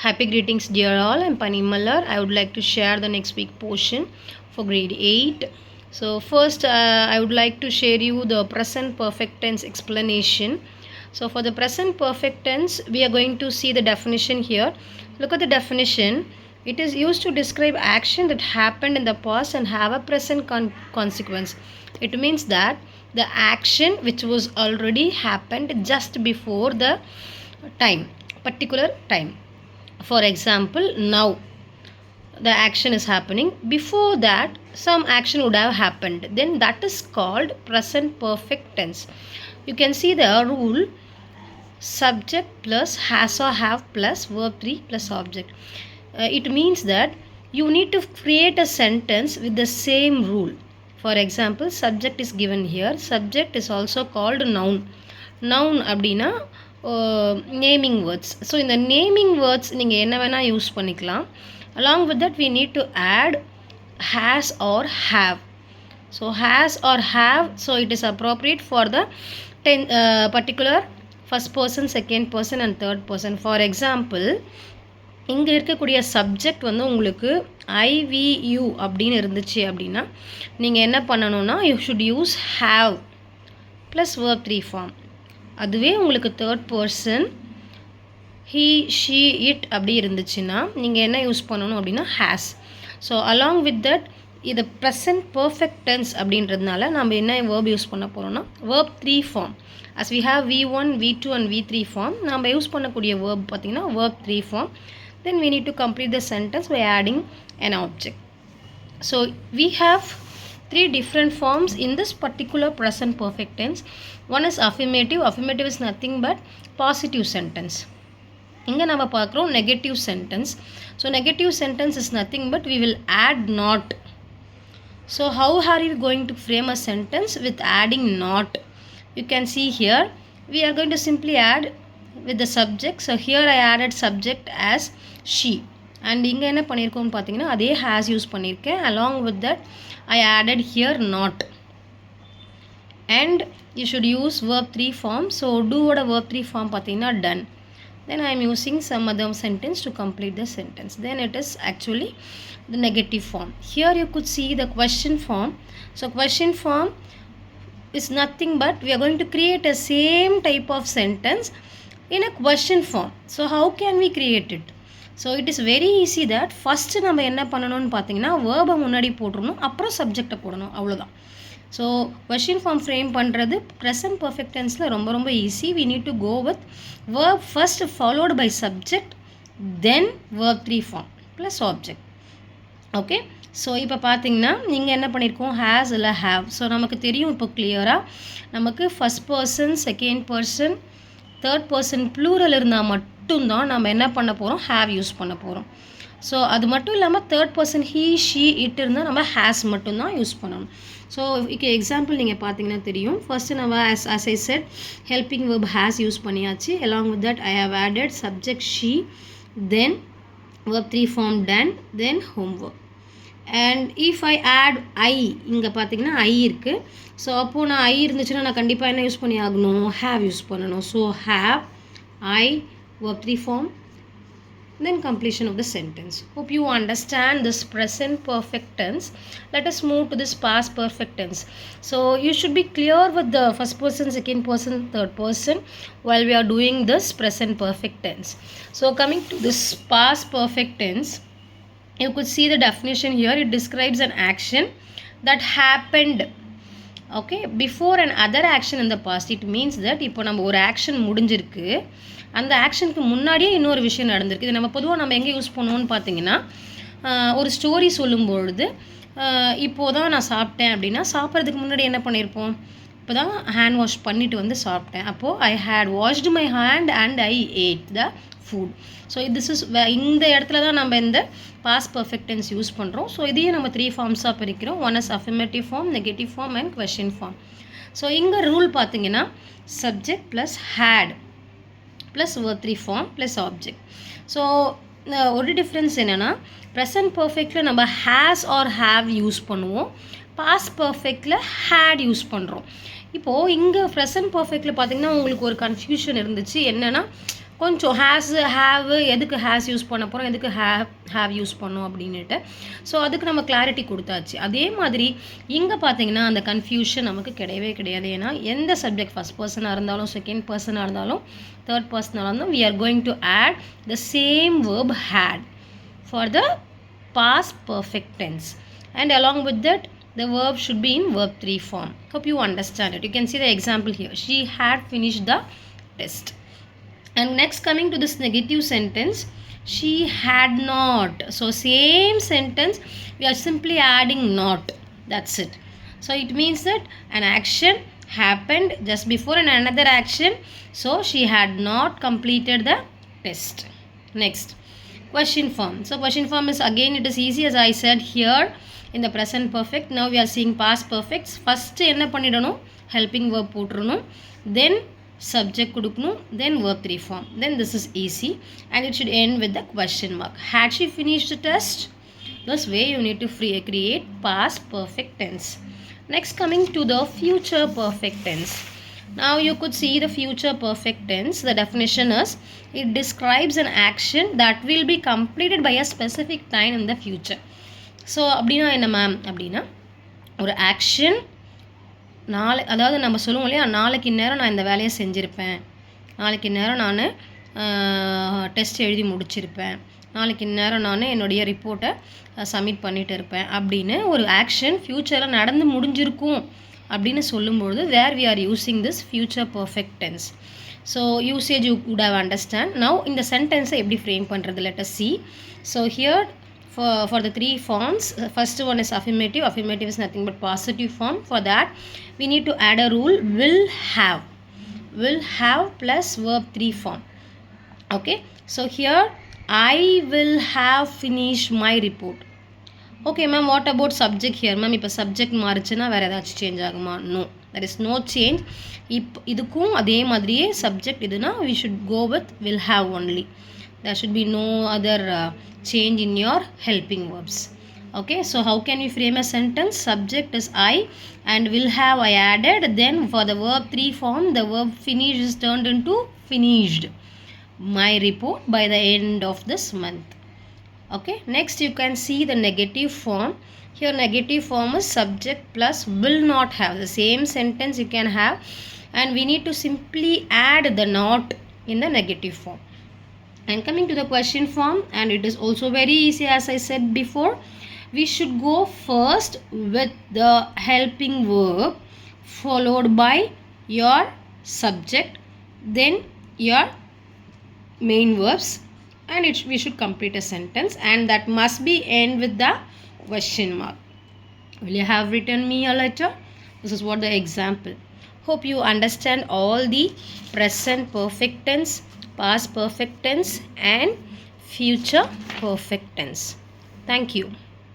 Happy greetings dear all, I'm Pani Mallar. I would like to share the next week portion for grade 8. So first I would like to share you the present perfect tense explanation. So for the present perfect tense we are going to see the definition here. Look at the definition. It is used to describe action that happened in the past and have a present consequence. It means that the action which was already happened just before the particular time. For example, now the action is happening. Before that, some action would have happened. Then that is called present perfect tense. You can see the rule: subject plus has or have plus verb 3 plus object. It means that you need to create a sentence with the same rule. For example, subject is given here. Subject is also called noun. Noun அப்படின்னா naming words. So இந்த naming words நீங்கள் என்ன வேணால் use பண்ணிக்கலாம். Along with that we need to add has or have. So has or have, so it is appropriate for the particular first person, second person and third person. For example, இங்கே இருக்கக்கூடிய subject வந்து உங்களுக்கு ஐவியூ அப்படின்னு இருந்துச்சு அப்படின்னா நீங்கள் என்ன பண்ணணும்னா you should use have plus verb 3 form. அதுவே உங்களுக்கு third person he she it அப்படி இருந்துச்சுன்னா நீங்கள் என்ன யூஸ் பண்ணணும் அப்படின்னா has. So along with that இது ப்ரெசன்ட் பர்ஃபெக்ட் டென்ஸ் அப்படின்றதுனால நம்ம என்ன வேர்ப் யூஸ் பண்ண போகிறோம்னா verb 3 form. As we have V1, V2 and V3 form. நம்ம யூஸ் பண்ணக்கூடிய வேர்ப் பார்த்திங்கன்னா verb 3 form. Then we need to complete the sentence by adding an object. So we have 3 different forms in this particular present perfect tense. One is affirmative. Affirmative is nothing but positive sentence. இங்கே நம்ம பார்க்குறோம் negative sentence. So negative sentence is nothing but we will add not. So how are you going to frame a sentence with adding not? You can see here we are going to simply add with the subject. So here I added subject as she. And இங்கே என்ன பண்ணியிருக்கோம்னு பார்த்தீங்கன்னா அதே has use பண்ணியிருக்கேன். Along with that I added here not. And you should use verb 3 form. So do ஓட verb 3 form பார்த்தீங்கன்னா done. Then I am using some other sentence to complete the sentence. Then it is actually the negative form. Here you could see the question form. So question form is nothing but we are going to create a same type of sentence in a question form. So how can we create it? So it is very easy that first நம்ம என்ன பண்ணணும்னு பார்த்தீங்கன்னா வேர்பை முன்னாடி போட்டுருணும், அப்புறம் சப்ஜெக்டை போடணும், அவ்வளோதான். So question form frame பண்ணுறது ப்ரெசன்ட் பர்ஃபெக்ட் டென்ஸில் ரொம்ப ரொம்ப easy. We need to go with verb first followed by subject, then verb 3 form plus object. Okay, so இப்போ பார்த்தீங்கன்னா நீங்கள் என்ன பண்ணியிருக்கோம், ஹேஸ் இல்லை ஹேவ். ஸோ நமக்கு தெரியும் இப்போ கிளியராக நமக்கு first person, second person, third person plural இருந்தால் மட்டும்தான் நம்ம என்ன பண்ண போகிறோம், ஹேவ் யூஸ் பண்ண போகிறோம். ஸோ அது மட்டும் இல்லாமல் third person he she it இருந்தால் நம்ம ஹேஸ் மட்டும்தான் யூஸ் பண்ணணும். ஸோ இப்போ எக்ஸாம்பிள் நீங்கள் பார்த்தீங்கன்னா தெரியும். ஃபஸ்ட்டு நம்ம as I said helping verb has use பண்ணியாச்சு. along with that I have added subject she, then verb 3 form done, then homework. And if I add I, இங்கே பார்த்தீங்கன்னா ஐ இருக்குது. ஸோ அப்போது நான் ஐ இருந்துச்சுன்னா நான் கண்டிப்பாக என்ன யூஸ் பண்ணி ஆகணும், ஹேவ் யூஸ் பண்ணணும். So have, I, verb 3 form, then completion of the sentence. Hope you understand this present perfect tense. Let us move to this past perfect tense. So you should be clear with the first person, second person, third person while we are doing this present perfect tense. So coming to this past perfect tense, you could see the definition here. It describes an action that happened before an other action in the past. It means that இப்போ நம்ம ஒரு action முடிஞ்சிருக்கு, அந்த ஆக்ஷனுக்கு முன்னாடியே இன்னொரு விஷயம் நடந்திருக்கு. இது நம்ம பொதுவாக நம்ம எங்கே யூஸ் பண்ணுவோம்னு பார்த்தீங்கன்னா ஒரு ஸ்டோரி சொல்லும்பொழுது இப்போது தான் நான் சாப்பிட்டேன் அப்படின்னா சாப்பிட்றதுக்கு முன்னாடி என்ன பண்ணியிருப்போம், இப்போ தான் ஹேண்ட் வாஷ் பண்ணிவிட்டு வந்து சாப்பிட்டேன். அப்போது I had washed my hand and I ate the food. So this is இந்த இடத்துல தான் நம்ம இந்த பாஸ்ட் பர்ஃபெக்ட் டென்ஸ் யூஸ் பண்ணுறோம். ஸோ இதையும் நம்ம 3 ஃபார்ம்ஸாக பிரிக்கிறோம். One is affirmative form, negative form and question form. So இங்கே ரூல் பார்த்தீங்கன்னா subject plus had plus verb 3 form plus object. So ஒரு டிஃப்ரென்ஸ் என்னென்னா ப்ரெசன்ட் பர்ஃபெக்டில் நம்ம ஹேஸ் ஆர் ஹேவ் யூஸ் பண்ணுவோம், பாஸ்ட் பர்ஃபெக்டில் ஹேட் யூஸ் பண்ணுறோம். இப்போது இங்கே ப்ரெசன்ட் பர்ஃபெக்டில் பார்த்திங்கன்னா உங்களுக்கு ஒரு கன்ஃபியூஷன் இருந்துச்சு. என்னென்னா கொஞ்சம் ஹேவ் எதுக்கு ஹேஸ் யூஸ் பண்ண போகிறோம், எதுக்கு ஹேவ் யூஸ் பண்ணோம் அப்படின்னுட்டு. ஸோ அதுக்கு நம்ம கிளாரிட்டி கொடுத்தாச்சு. அதே மாதிரி இங்கே பார்த்தீங்கன்னா அந்த கன்ஃபியூஷன் நமக்கு கிடையவே கிடையாது. ஏன்னா எந்த சப்ஜெக்ட் ஃபஸ்ட் பர்சனாக இருந்தாலும் செகண்ட் பர்சனாக இருந்தாலும் தேர்ட் பர்சனாக இருந்தாலும் we are going to add the same verb had for the past perfect tense, and along with that the verb should be in verb 3 form. Hope you understand it. You can see the example here. She had finished the test. And next, coming to this negative sentence, she had not. So same sentence, we are simply adding not. That's it. So it means that an action happened just before and another action. So she had not completed the test. Next, question form. So question form is, again it is easy as I said here in the present perfect. Now we are seeing past perfects. First என்ன பண்ணிடணும், helping verb போட்டுறணும், then subject கொடுக்கணும், then verb 3 form. Then this is easy and it should end with the question mark. Had she finished the test? This way you need to create past perfect tense. Next, coming to the future perfect tense. Now you could see the future perfect tense. The definition is, it describes an action that will be completed by a specific time in the future. So அப்படின்னா என்ன ma'am அப்படின்னா, ஒரு action அதாவது நம்ம சொல்லுவோம் இல்லையா, நாளைக்கு நேரம் நான் இந்த வேலையை செஞ்சுருப்பேன், நாளைக்கு நேரம் நான் டெஸ்ட் எழுதி முடிச்சிருப்பேன், நாளைக்கு நேரம் நான் என்னுடைய ரிப்போர்ட்டை சப்மிட் பண்ணிகிட்டு இருப்பேன் அப்படின்னு ஒரு ஆக்ஷன் ஃப்யூச்சரில் நடந்து முடிஞ்சிருக்கும் அப்படின்னு சொல்லும்பொழுது where we are using this future perfect tense. So usage you could have understand. Now இந்த சென்டென்ஸை எப்படி ஃப்ரேம் பண்ணுறது, let us see. So here for the 3 forms, first one is affirmative. Affirmative is nothing but positive form. For that we need to add a rule, will have plus verb 3 form. Okay, so here I will have finished my report. Okay ma'am, what about subject here? ma'am இப்போ subject மாறுச்சுன்னா வேறு ஏதாச்சும் change ஆகுமா? No, there is no change. இதுக்கும் அதே மாதிரியே subject இதுனா we should go with will have only. There should be no other change in your helping verbs. Okay, so how can we frame a sentence? Subject is I and will have I added, then for the verb 3 form the verb finish is turned into finished my report by the end of this month. Okay, next you can see the negative form. Here negative form is subject plus will not have. The same sentence you can have and we need to simply add the not in the negative form. And coming to the question form, and it is also very easy as I said before, we should go first with the helping verb followed by your subject, then your main verbs, and we should complete a sentence, and that must be end with the question mark. Will you have written me a letter? This is what the example. Hope you understand all the present perfect tense, past perfect tense and future perfect tense. Thank you.